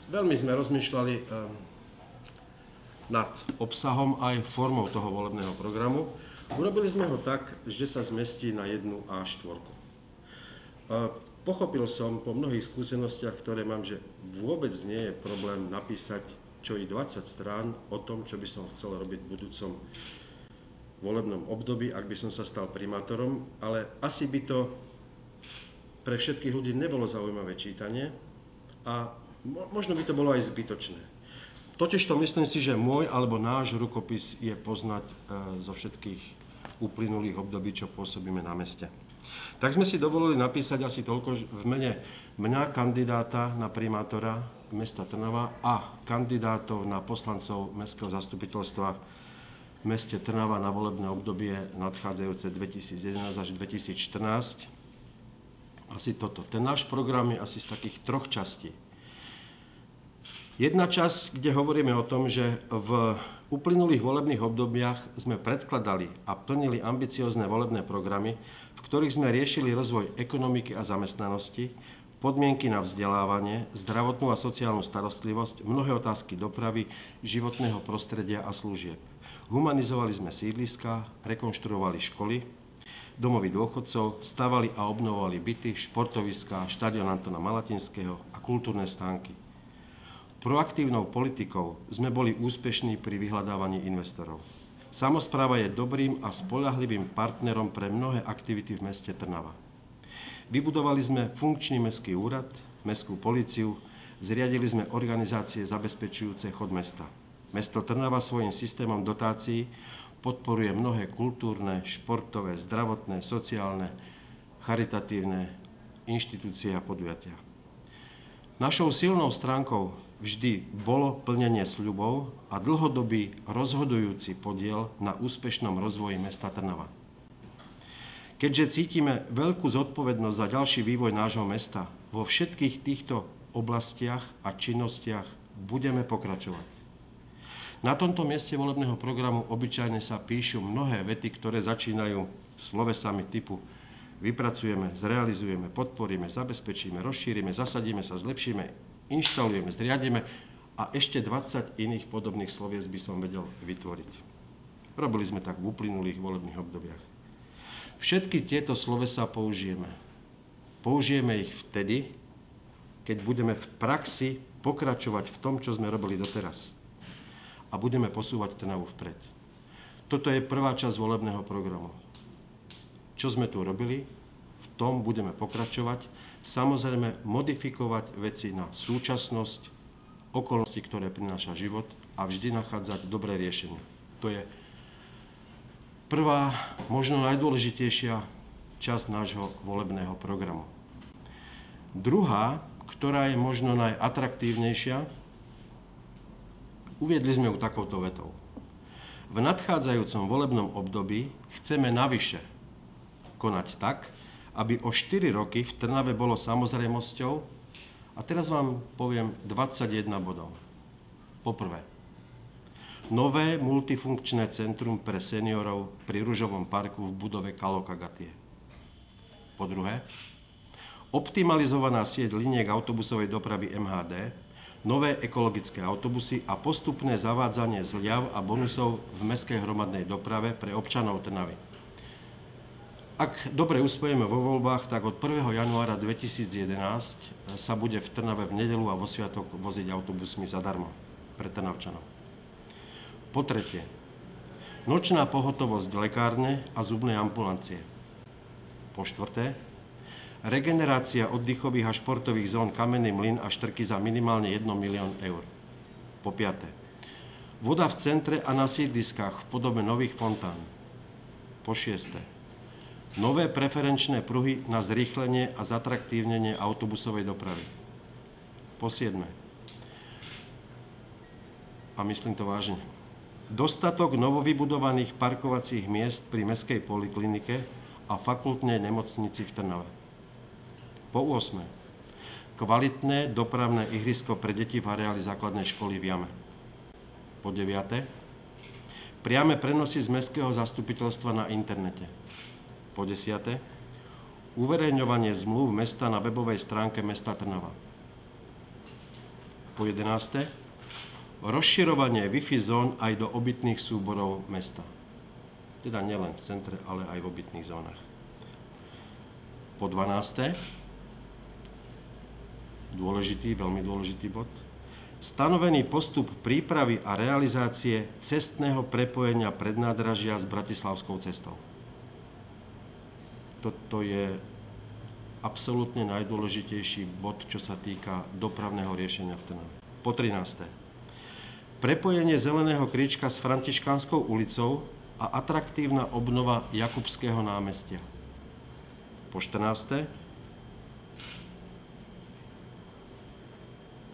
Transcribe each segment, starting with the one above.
Veľmi sme rozmýšľali nad obsahom aj formou toho volebného programu. Urobili sme ho tak, že sa zmestí na jednu A4. Pochopil som po mnohých skúsenostiach, ktoré mám, že vôbec nie je problém napísať čo i 20 strán o tom, čo by som chcel robiť v budúcom volebnom období, ak by som sa stal primátorom, ale asi by to pre všetkých ľudí nebolo zaujímavé čítanie a možno by to bolo aj zbytočné. Totižto myslím si, že môj alebo náš rukopis je poznať zo všetkých uplynulých období, čo pôsobíme na meste. Tak sme si dovolili napísať asi toľko v mene mňa, kandidáta na primátora mesta Trnava a kandidátov na poslancov mestského zastupiteľstva v meste Trnava na volebné obdobie nadchádzajúce 2011 až 2014. Asi toto. Ten náš program je asi z takých troch častí. Jedna časť, kde hovoríme o tom, že v uplynulých volebných obdobiach sme predkladali a plnili ambiciózne volebné programy, v ktorých sme riešili rozvoj ekonomiky a zamestnanosti, podmienky na vzdelávanie, zdravotnú a sociálnu starostlivosť, mnohé otázky dopravy, životného prostredia a služieb. Humanizovali sme sídliska, rekonštruovali školy, domovy dôchodcov, stavali a obnovovali byty, športoviská, štadión Antona Malatinského a kultúrne stánky. Proaktívnou politikou sme boli úspešní pri vyhľadávaní investorov. Samospráva je dobrým a spoľahlivým partnerom pre mnohé aktivity v meste Trnava. Vybudovali sme funkčný mestský úrad, mestskú políciu, zriadili sme organizácie zabezpečujúce chod mesta. Mesto Trnava svojím systémom dotácií podporuje mnohé kultúrne, športové, zdravotné, sociálne, charitatívne inštitúcie a podujatia. Našou silnou stránkou vždy bolo plnenie sľubov a dlhodobý rozhodujúci podiel na úspešnom rozvoji mesta Trnava. Keďže cítime veľkú zodpovednosť za ďalší vývoj nášho mesta, vo všetkých týchto oblastiach a činnostiach budeme pokračovať. Na tomto mieste volebného programu obyčajne sa píšu mnohé vety, ktoré začínajú slovesami typu vypracujeme, zrealizujeme, podporíme, zabezpečíme, rozšírime, zasadíme sa, zlepšíme, inštalujeme, zriadíme a ešte 20 iných podobných slovies by som vedel vytvoriť. Robili sme tak v uplynulých volebných obdobiach. Všetky tieto slovesá použijeme. Použijeme ich vtedy, keď budeme v praxi pokračovať v tom, čo sme robili doteraz. A budeme posúvať Trnavu vpred. Toto je prvá časť volebného programu. Čo sme tu robili, v tom budeme pokračovať. Samozrejme, modifikovať veci na súčasnosť, okolnosti, ktoré prináša život a vždy nachádzať dobré riešenie. To je prvá, možno najdôležitejšia časť nášho volebného programu. Druhá, ktorá je možno najatraktívnejšia, uviedli sme ju takouto vetou. V nadchádzajúcom volebnom období chceme navyše konať tak, aby o 4 roky v Trnave bolo samozrejmosťou, a teraz vám poviem 21 bodov. Poprvé, nové multifunkčné centrum pre seniorov pri Ružovom parku v budove Kalokagatie. Po druhé, optimalizovaná sieť liniek autobusovej dopravy MHD, nové ekologické autobusy a postupné zavádzanie zľav a bonusov v mestskej hromadnej doprave pre občanov Trnavy. Ak dobre uspejeme vo voľbách, tak od 1. januára 2011 sa bude v Trnave v nedeľu a vo sviatok voziť autobusmi zadarmo pre Trnavčanov. Po tretie, nočná pohotovosť lekárne a zubnej ambulancie. Po štvrté, regenerácia oddychových a športových zón Kamenný mlyn a Štrky za minimálne 1 milión eur. Po piaté, voda v centre a na sídliskách v podobe nových fontán. Po šiesté, nové preferenčné pruhy na zrýchlenie a zatraktívnenie autobusovej dopravy. Po siedme, a myslím to vážne, dostatok novovybudovaných parkovacích miest pri mestskej poliklinike a fakultnej nemocnici v Trnave. Po 8. Kvalitné dopravné ihrisko pre deti v areáli základnej školy v Jame. Po 9. Priame prenosy z mestského zastupiteľstva na internete. Po 10. Uverejňovanie zmluv mesta na webovej stránke mesta Trnava. Po 11. Rozširovanie Wi-Fi zón aj do obytných súborov mesta. Teda nielen v centre, ale aj v obytných zónach. Po 12. Dôležitý, veľmi dôležitý bod. Stanovený postup prípravy a realizácie cestného prepojenia prednádražia s Bratislavskou cestou. Toto je absolútne najdôležitejší bod, čo sa týka dopravného riešenia v Trnave. Po 13. Prepojenie Zeleného kríčka s Františkánskou ulicou a atraktívna obnova Jakubského námestia. Po 14.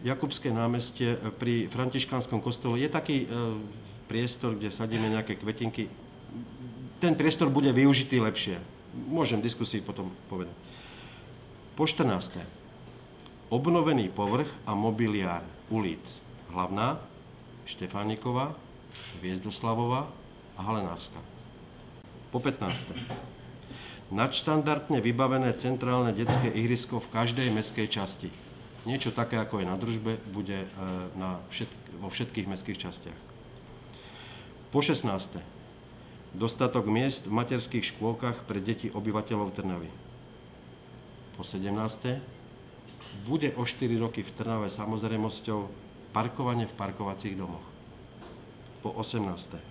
Jakubské námestie pri Františkánskom kostole je taký priestor, kde sadíme nejaké kvetinky. Ten priestor bude využitý lepšie. Môžem diskusii potom povedať. Po 14. Obnovený povrch a mobiliár ulic Hlavná, Štefániková, Hviezdoslavová a Halenárska. Po 15. Nadštandardne vybavené centrálne detské ihrisko v každej mestskej časti. Niečo také, ako je na Družbe, bude vo všetkých mestských častiach. Po 16. Dostatok miest v materských škôlkach pre deti obyvateľov Trnavy. Po 17. Bude o 4 roky v Trnave samozrejmosťou parkovanie v parkovacích domoch. Po 18.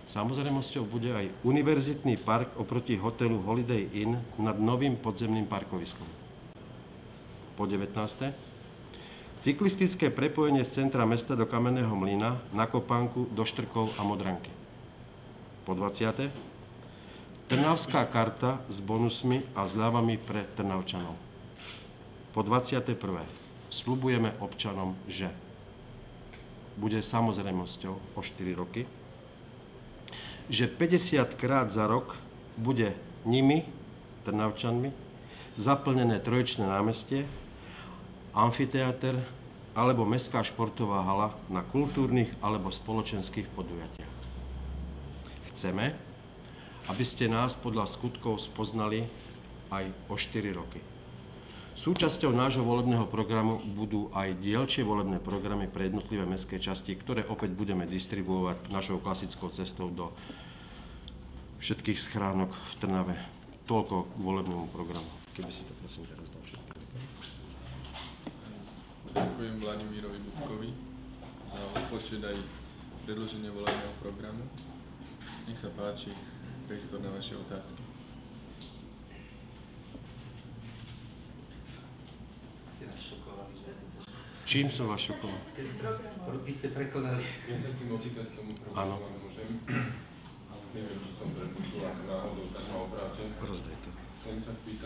Samozrejmosťou bude aj univerzitný park oproti hotelu Holiday Inn nad novým podzemným parkoviskom. Po 19. Cyklistické prepojenie z centra mesta do Kamenného mlyna, na Kopánku, do Štrkov a Modranky. Po 20. Trnavská karta s bonusmi a zľavami pre Trnavčanov. Po 21. Sľubujeme občanom, že bude samozrejmosťou o 4 roky, že 50 krát za rok bude nimi, Trnavčanmi, zaplnené Trojičné námestie, amfiteáter alebo mestská športová hala na kultúrnych alebo spoločenských podujatiach. Chceme, aby ste nás podľa skutkov spoznali aj o 4 roky. Súčasťou nášho volebného programu budú aj dielčie volebné programy pre jednotlivé mestské časti, ktoré opäť budeme distribuovať našou klasickou cestou do všetkých schránok v Trnave. Toľko k volebnému programu. Keby si to prosím teraz dal všetko. Ďakujem Vladimírovi Budkovi za odpočet aj predloženie volebného programu. Nech sa páči, priestor na vaše otázky. Čím som vás šokoval? Vy ste prekonali. Ja sa chcem opýtať k tomu programu, ale môžem. Neviem, či som prepočul, ako náhodou, tak ma opravte. Rozdaj to. Chcem sa spýtať